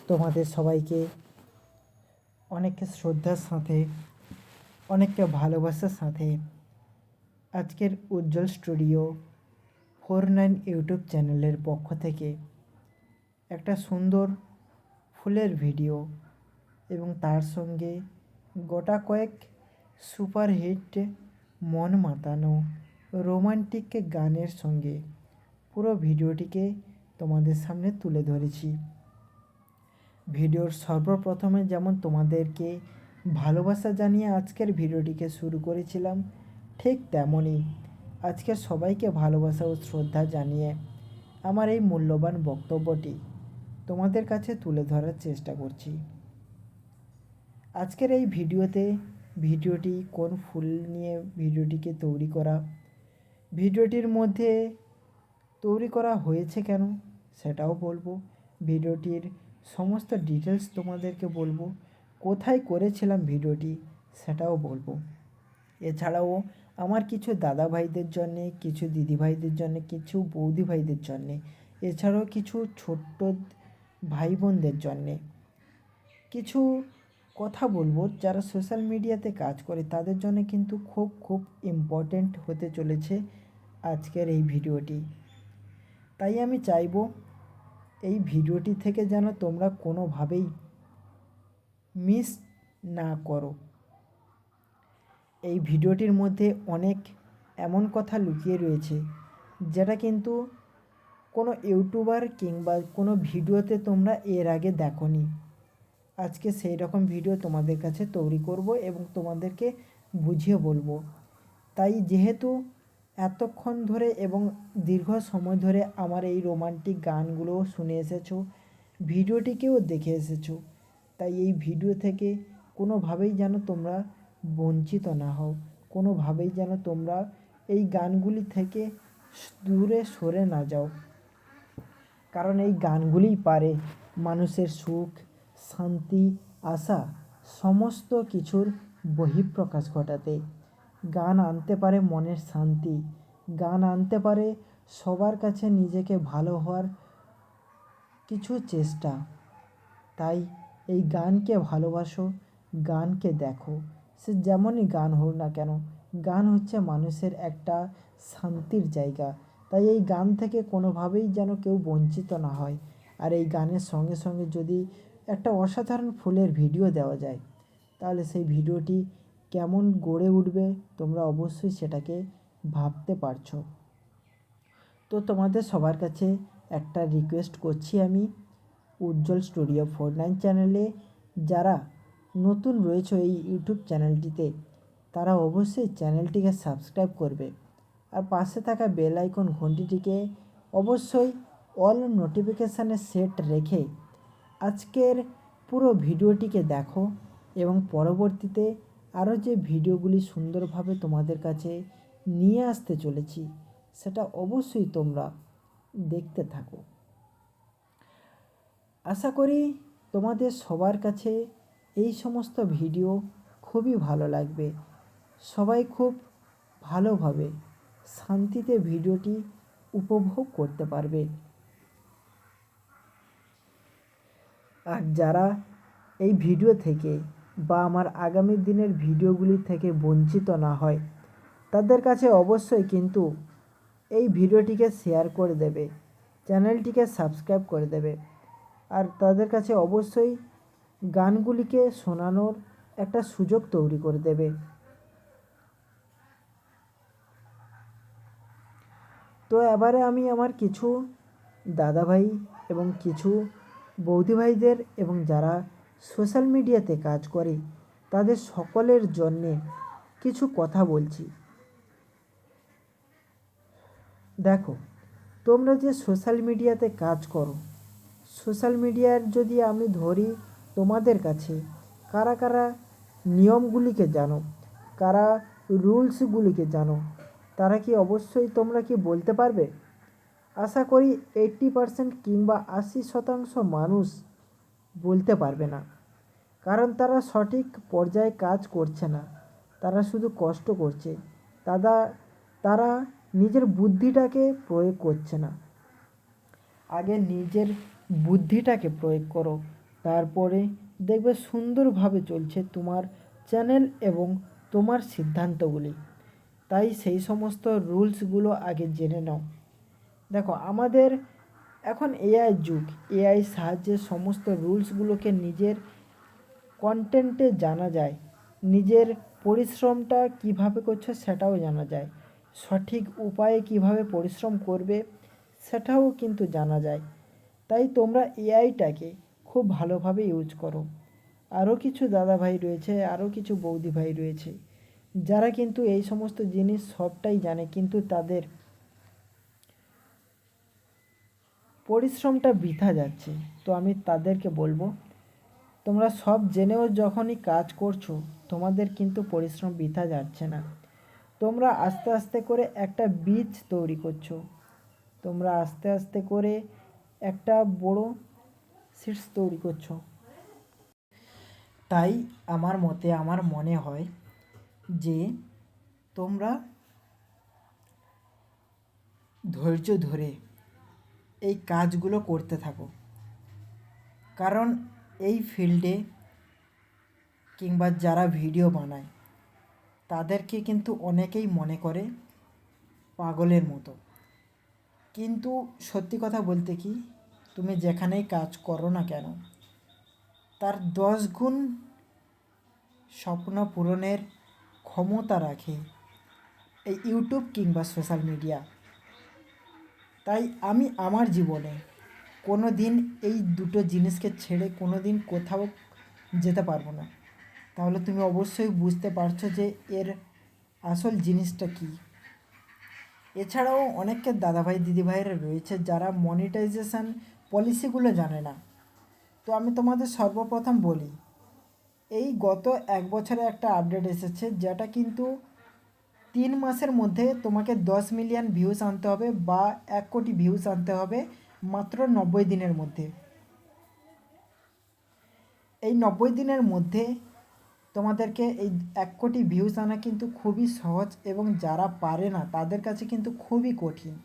তোমাদের সবাইকে অনেক শ্রদ্ধার সাথে, অনেকটা ভালোবাসার সাথে আজকের উজ্জ্বল স্টুডিও 49 ইউটিউব চ্যানেলের পক্ষ থেকে একটা সুন্দর ফুলের ভিডিও এবং তার সঙ্গে গোটা কয়েক সুপারহিট মন মাতানো রোমান্টিক গানের সঙ্গে পুরো ভিডিওটিকে তোমাদের সামনে তুলে ধরেছি। ভিডিওর সর্বপ্রথমে যেমন তোমাদেরকে ভালোবাসা জানিয়ে আজকের ভিডিওটিকে শুরু করেছিলাম, ঠিক তেমনই আজকের সবাইকে ভালোবাসা ও শ্রদ্ধা জানিয়ে আমার এই মূল্যবান বক্তব্যটি তোমাদের কাছে তুলে ধরার চেষ্টা করছি। আজকের এই ভিডিওটি কোন ফুল নিয়ে ভিডিওটিকে তৈরি করা, ভিডিওটির মধ্যে তৈরি করা হয়েছে কেন সেটাও বলবো, ভিডিওটির সমস্ত ডিটেলস তোমাদেরকে বলবো, কোথায় করেছিলাম ভিডিওটি সেটাও বলবো। এছাড়াও আমার কিছু দাদা ভাইদের জন্যে, কিছু দিদি ভাইদের জন্যে, কিছু বৌদি ভাইদের জন্যে, এছাড়াও কিছু ছোট্ট ভাই বোনদের জন্যে কিছু কথা বলবো যারা সোশ্যাল মিডিয়াতে কাজ করে তাদের জন্য কিন্তু খুব ইম্পর্ট্যান্ট হতে চলেছে আজকের এই ভিডিওটি। তাই আমি চাইবো এই ভিডিওটি থেকে যেন তোমরা কোনোভাবেই মিস না করো। এই ভিডিওটির মধ্যে অনেক এমন কথা লুকিয়ে রয়েছে যেটা কিন্তু কোনো ইউটিউবার কিংবা কোনো ভিডিওতে তোমরা এর আগে দেখোনি। আজকে সেই রকম ভিডিও তোমাদের কাছে তৈরি করব এবং তোমাদেরকে বুঝিয়ে বলবো। তাই যেহেতু এতক্ষণ ধরে এবং দীর্ঘ সময় ধরে আমার এই রোমান্টিক গানগুলোও শুনে এসেছো, ভিডিওটিকেও দেখে এসেছো, তাই এই ভিডিও থেকে কোনোভাবেই যেন তোমরা বঞ্চিত না হও, কোনোভাবেই যেন তোমরা এই গানগুলি থেকে দূরে সরে না যাও। কারণ এই গানগুলিই পারে মানুষের সুখ, শান্তি, আশা সমস্ত কিছুর বহিঃপ্রকাশ ঘটাতে। গান আনতে পারে মনের শান্তি, গান আনতে পারে সবার কাছে নিজেকে ভালো হওয়ার কিছু চেষ্টা। তাই এই গানকে ভালোবাসো, গানকে দেখো, সে যেমনই গান হোক না কেন, গান হচ্ছে মানুষের একটা শান্তির জায়গা। তাই এই গান থেকে কোনোভাবেই যেন কেউ বঞ্চিত না হয়। আর এই গানের সঙ্গে সঙ্গে যদি একটা অসাধারণ ফুলের ভিডিও দেওয়া যায় তাহলে সেই ভিডিওটি কেমন গড়ে উঠবে তোমরা অবশ্যই সেটাকে ভাবতে পারছো। তো তোমাদের সবার কাছে একটা রিকোয়েস্ট করছি আমি, উজ্জ্বল স্টুডিও 49 চ্যানেলে যারা নতুন রয়েছে এই ইউটিউব চ্যানেলটিতে তারা অবশ্যই চ্যানেলটিকে সাবস্ক্রাইব করবে আর পাশে থাকা বেল আইকন ঘন্টিটিকে অবশ্যই অল নোটিফিকেশানে সেট রেখে আজকের পুরো ভিডিওটিকে দেখো এবং পরবর্তীতে আরও যে ভিডিওগুলি সুন্দরভাবে তোমাদের কাছে নিয়ে আসতে চলেছি সেটা অবশ্যই তোমরা দেখতে থাকো। আশা করি তোমাদের সবার কাছে এই সমস্ত ভিডিও খুবই ভালো লাগবে। সবাই খুব ভালোভাবে শান্তিতে ভিডিওটি উপভোগ করতে পারবে। আর যারা এই ভিডিও থেকে বা আমার আগামী দিনের ভিডিওগুলি থেকে বঞ্চিত না হয় তাদের কাছে অবশ্যই কিন্তু এই ভিডিওটিকে শেয়ার করে দেবে, চ্যানেলটিকে সাবস্ক্রাইব করে দেবে আর তাদের কাছে অবশ্যই গানগুলিকে শোনানোর একটা সুযোগ তৈরি করে দেবে। তো এবারে আমি আমার কিছু দাদাভাই এবং কিছু বৌদি ভাইদের এবং যারা সোশ্যাল মিডিয়াতে কাজ করে তাদের সকলের জন্যে কিছু কথা বলছি। দেখো, তোমরা যে সোশ্যাল মিডিয়াতে কাজ করো, সোশ্যাল মিডিয়ার যদি আমি ধরি তোমাদের কাছে কারা কারা নিয়মগুলিকে জানো, কারা রুলসগুলিকে জানো, তারা কি অবশ্যই তোমরা কি বলতে পারবে? আশা করি 80% কিংবা 80% মানুষ বলতে পারবে না, কারণ তারা সঠিক পর্যায়ে কাজ করছে না, তারা শুধু কষ্ট করছে, তারা নিজের বুদ্ধিটাকে প্রয়োগ করছে না। আগে নিজের বুদ্ধিটাকে প্রয়োগ করো, তারপরে দেখবে সুন্দরভাবে চলছে তোমার চ্যানেল এবং তোমার সিদ্ধান্তগুলি। তাই সেই সমস্ত রুলসগুলো আগে জেনে নাও। দেখো আমাদের এখন এআই যুগ, এআই সাহায্যে সমস্ত রুলসগুলোকে নিজের কন্টেন্টে জানা যায়, নিজের পরিশ্রমটা কিভাবে করছো সেটাও জানা যায়, সঠিক উপায়ে কিভাবে পরিশ্রম করবে সেটাও কিন্তু জানা যায়। তাই তোমরা এআইটাকে খুব ভালোভাবে ইউজ করো। আরও কিছু দাদা ভাই রয়েছে, আরও কিছু বৌদি ভাই রয়েছে যারা কিন্তু এই সমস্ত জিনিস সবটাই জানে, কিন্তু তাদের পরিশ্রমটা বৃথা যাচ্ছে। তো আমি তাদেরকে বলবো, তোমরা সব জেনেও যখনই কাজ করছো তোমাদের কিন্তু পরিশ্রম বৃথা যাচ্ছে না। তোমরা আস্তে আস্তে করে একটা বীজ তৈরি করছো, তোমরা আস্তে আস্তে করে একটা বড় সিডস তৈরি করছো। তাই আমার মতে আমার মনে হয় যে তোমরা ধৈর্য ধরে এই কাজগুলো করতে থাকো, কারণ এই ফিল্ডে কিংবা যারা ভিডিও বানায় তাদেরকে কিন্তু অনেকেই মনে করে পাগলের মতো। কিন্তু সত্যি কথা বলতে কি, তুমি যেখানেই কাজ করো না কেন তার 10 গুণ স্বপ্ন পূরণের ক্ষমতা রাখে এই ইউটিউব কিংবা সোশ্যাল মিডিয়া। তাই আমি আমার জীবনে কোনো দিন এই দুটো জিনিসকে ছেড়ে কোনো দিন কোথাও যেতে পারবো না। তাহলে তুমি অবশ্যই বুঝতে পারছো যে এর আসল জিনিসটা কী। এছাড়াও অনেকে দাদাভাই দিদিভাইরা রয়েছে যারা মনিটাইজেশান পলিসিগুলো জানে না। তো আমি তোমাদের সর্বপ্রথম বলি, এই গত 1 বছরে একটা আপডেট এসেছে যেটা কিন্তু 3 মাসের মধ্যে তোমাকে 10 মিলিয়ন ভিউজ আনতে হবে বা 1 কোটি ভিউজ আনতে হবে মাত্র 90 দিনের মধ্যে। এই 90 দিনের মধ্যে তোমাদেরকে এই 1 কোটি ভিউজ আনা কিন্তু খুবই সহজ এবং যারা পারে না তাদের কাছে কিন্তু খুবই কঠিন।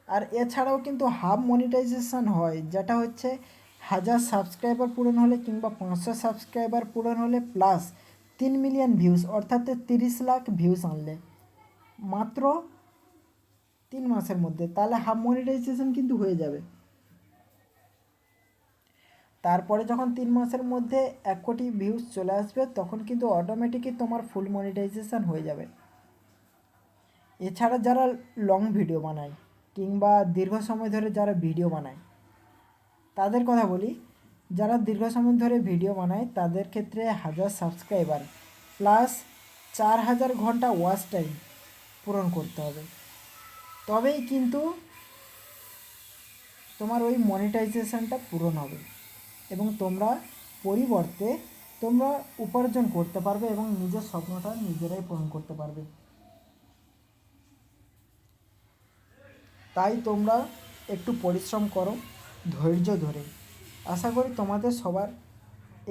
আর এছাড়াও কিন্তু হাফ মনিটাইজেশন হয়, যেটা হচ্ছে 1000 সাবস্ক্রাইবার পূরণ হলে কিংবা 500 সাবস্ক্রাইবার পূরণ হলে প্লাস 3 মিলিয়ন ভিউজ অর্থাৎ 30 লাখ ভিউজ আনলে মাত্র 3 মাসের মধ্যে, তাহলে হাফ মনিটাইজেশন কিন্তু হয়ে যাবে। তারপরে যখন 3 মাসের মধ্যে 1 কোটি ভিউজ চলে আসবে তখন কিন্তু অটোমেটিকই তোমার ফুল মনিটাইজেশন হয়ে যাবে। এছাড়া যারা লং ভিডিও বানায় কিংবা দীর্ঘ সময় ধরে যারা ভিডিও বানায় তাদের কথা বলি, যারা দীর্ঘ সময় ধরে ভিডিও বানায় তাদের ক্ষেত্রে 1000 সাবস্ক্রাইবার প্লাস 4000 ঘন্টা ওয়াচ টাইম পূরণ করতে হবে, তবেই কিন্তু তোমার ওই মনিটাইজেশনটা পূরণ হবে এবং তোমরা পরিবর্তে তোমরা উপার্জন করতে পারবে এবং নিজের স্বপ্নটা নিজেরাই পূরণ করতে পারবে। তাই তোমরা একটু পরিশ্রম করো ধৈর্য ধরে। আশা করি তোমাদের সবার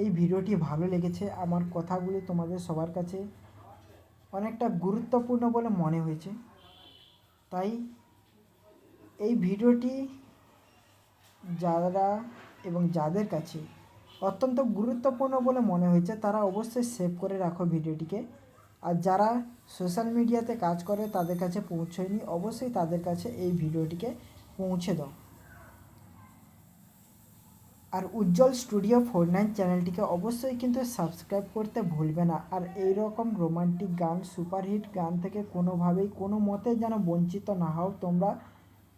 এই ভিডিওটি ভালো লেগেছে। আমার কথাগুলি তোমাদের সবার কাছে অনেকটা গুরুত্বপূর্ণ বলে মনে হয়েছে। তাই এই ভিডিওটি যারা এবং যাদের কাছে অত্যন্ত গুরুত্বপূর্ণ বলে মনে হয়েছে তারা অবশ্যই সেভ করে রাখো ভিডিওটিকে। আর যারা সোশ্যাল মিডিয়াতে কাজ করে তাদের কাছে পৌঁছয়নি অবশ্যই তাদের কাছে এই ভিডিওটিকে পৌঁছে দাও। আর উজ্জ্বল স্টুডিও 49 চ্যানেলটিকে অবশ্যই কিন্তু সাবস্ক্রাইব করতে ভুলবে না। আর এই রকম রোমান্টিক গান সুপারহিট গান থেকে কোনোভাবেই কোনো মতে যেন বঞ্চিত না হও তোমরা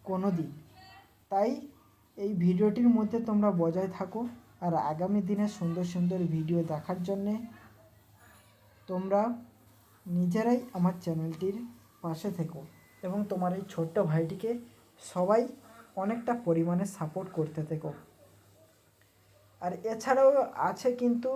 কোনো দিন। তাই এই ভিডিওটির মধ্যে তোমরা বজায় থাকো আর আগামী দিনে সুন্দর সুন্দর ভিডিও দেখার জন্যে তোমরা নিজেরাই আমার চ্যানেলটির পাশে থেকো এবং তোমার এই ছোট্ট ভাইটিকে সবাই অনেকটা পরিমাণে সাপোর্ট করতে থেকো। আর এছাড়াও আছে কিন্তু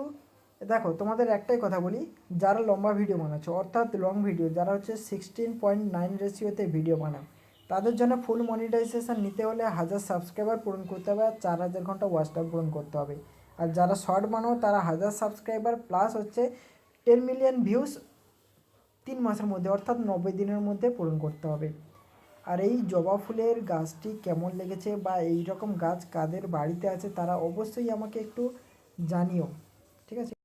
দেখো তোমাদের একটাই কথা বলি, যারা লম্বা ভিডিও বানাচ্ছ অর্থাৎ লং ভিডিও যারা হচ্ছে 16.9 রেশিওতে ভিডিও বানায় তাদের জন্য ফুল মনিটাইজেশন নিতে হলে 1000 সাবস্ক্রাইবার পূরণ করতে হবে আর 4000 ঘন্টা ওয়াচ টাইম পূরণ করতে হবে। আর যারা শর্ট বানাও তারা 1000 সাবস্ক্রাইবার প্লাস হচ্ছে 10 মিলিয়ন ভিউজ 3 মাসের মধ্যে অর্থাৎ 90 দিনের মধ্যে পূরণ করতে হবে। আর এই জবা ফুলের গাছটি কেমন লেগেছে বা এই রকম গাছ কাদের বাড়িতে আছে তারা অবশ্যই আমাকে একটু জানিও, ঠিক আছে।